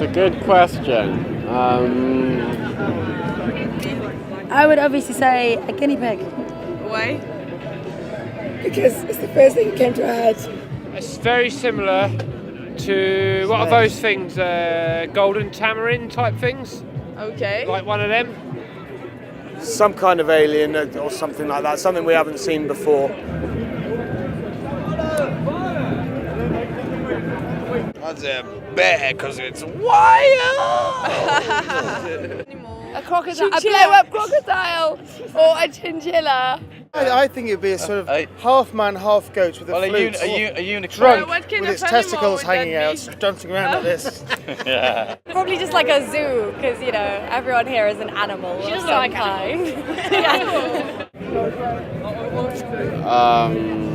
It's a good question. I would obviously say a guinea pig. Why? Because it's the first thing that came to our heads. It's very similar to, what are those things, golden tamarind type things? Okay. Like one of them? Some kind of alien or something like that, something we haven't seen before. I'd say a bear because it's wild. A crocodile, a blow-up crocodile, or a chinchilla. I think it'd be a sort of half man, half goat with a flute. A unicorn. Drunk What kind with of its animal testicles would that hanging out, be? dancing around like this. Yeah. Probably just like a zoo, because, you know, everyone here is an animal of some kind. Um,